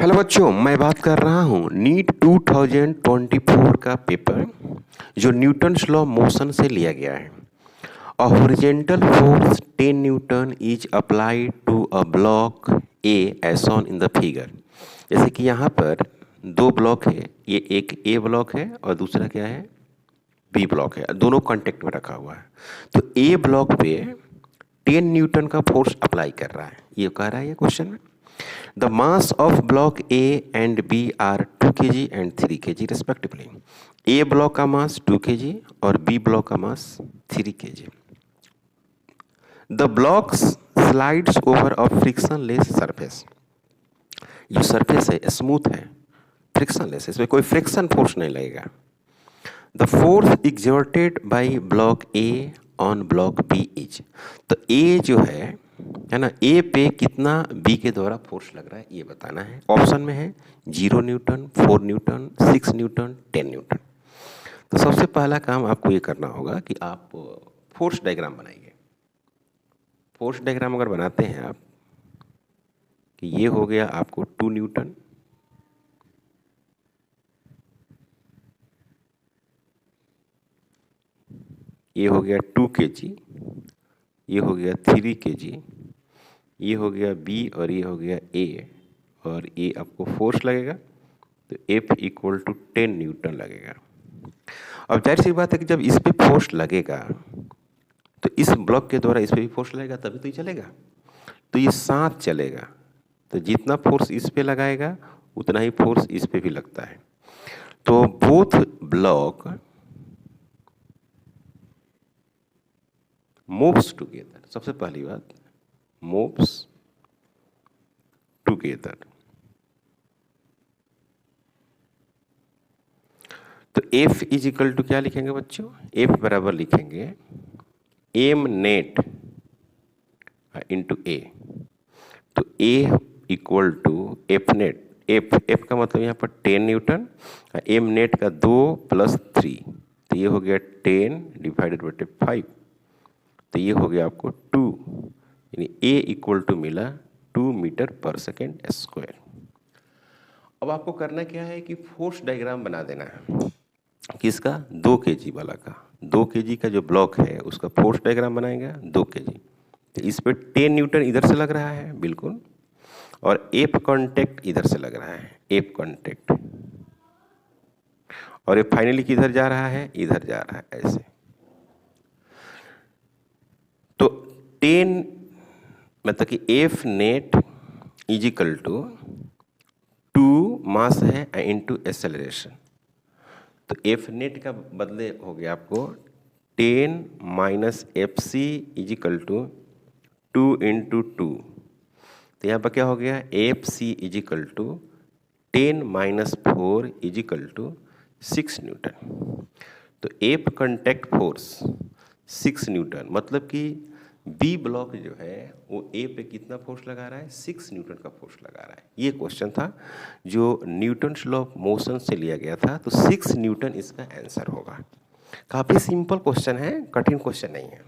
Hello बच्चों, मैं बात कर रहा हूँ नीट 2024 का पेपर जो न्यूटन्स लॉ मोशन से लिया गया है। A horizontal force 10 newton is applied to a block A as shown in the figure. जैसे कि यहाँ पर दो ब्लॉक है, ये एक ए ब्लॉक है और दूसरा क्या है, बी ब्लॉक है। दोनों कांटेक्ट में रखा हुआ है। तो ए ब्लॉक पे 10 न्यूटन का फोर्स अप्लाई कर रहा है, ये कह रहा है ये क्वेश्चन में। The mass of block A and B are 2 kg and 3 kg respectively. A block का मास 2 kg और B block का मास 3 kg. The blocks slides over a frictionless surface. जो सरफेस है स्मूथ है, फ्रिक्शनलेस है, इसमें कोई फ्रिक्शन फोर्स नहीं लगेगा। The force exerted by block A on block B is, तो A जो है ना, ए पे कितना बी के द्वारा फोर्स लग रहा है ये बताना है। ऑप्शन में है 0 न्यूटन, 4 न्यूटन, 6 न्यूटन, 10 न्यूटन। तो सबसे पहला काम आपको ये करना होगा कि आप फोर्स डायग्राम बनाइए। फोर्स डायग्राम अगर बनाते हैं आप कि ये हो गया आपको 2 न्यूटन, ये हो गया 2 kg, ये हो गया 3 kg, ये हो गया बी और ये हो गया ए, और ये आपको फोर्स लगेगा तो F इक्वल टू 10 न्यूटन लगेगा। अब जाहिर सी बात है कि जब इस पे फोर्स लगेगा तो इस ब्लॉक के द्वारा इस पे भी फोर्स लगेगा, तभी तो ये चलेगा। तो ये साथ चलेगा, तो जितना फोर्स इस पे लगाएगा उतना ही फोर्स इस पे भी लगता है। तो बोथ ब्लॉक मूव्स टुगेदर। सबसे पहली बात, moves together। तो F इज इक्वल टू क्या लिखेंगे बच्चों? F बराबर लिखेंगे m नेट इंटू ए। तो A equal to F net, F का मतलब यहाँ पर 10 न्यूटन, m नेट का 2 + 3, तो ये हो गया 10 डिवाइडेड बाई 5, तो ये हो गया आपको 2, यानी A इक्वल टू मिला 2 मीटर पर सेकेंड स्क्वायर। अब आपको करना क्या है कि फोर्स डायग्राम बना देना है। किसका? 2 kg वाला का। 2 kg का जो ब्लॉक है उसका फोर्स डायग्राम बनाएगा 2 kg। तो इस पर 10 न्यूटन इधर से लग रहा है बिल्कुल, और एफ कॉन्टेक्ट इधर से लग रहा है, एफ कॉन्टेक्ट, और ये फाइनली किधर जा रहा है? इधर जा रहा है ऐसे। तो 10 मतलब कि F net is equal to 2 mass है इंटू एक्सेलरेशन। तो एफ नेट का बदले हो गया आपको 10 minus F C is equal to 2 into 2। तो यहाँ पर क्या हो गया? F C is equal to 10 minus 4 is equal to 6 newton. तो एफ कॉन्टैक्ट फोर्स 6 न्यूटन, मतलब कि बी ब्लॉक जो है वो ए पे कितना फोर्स लगा रहा है? 6 न्यूटन का फोर्स लगा रहा है। ये क्वेश्चन था जो न्यूटन्स लॉ ऑफ मोशन से लिया गया था, तो 6 न्यूटन इसका आंसर होगा। काफ़ी सिंपल क्वेश्चन है, कठिन क्वेश्चन नहीं है।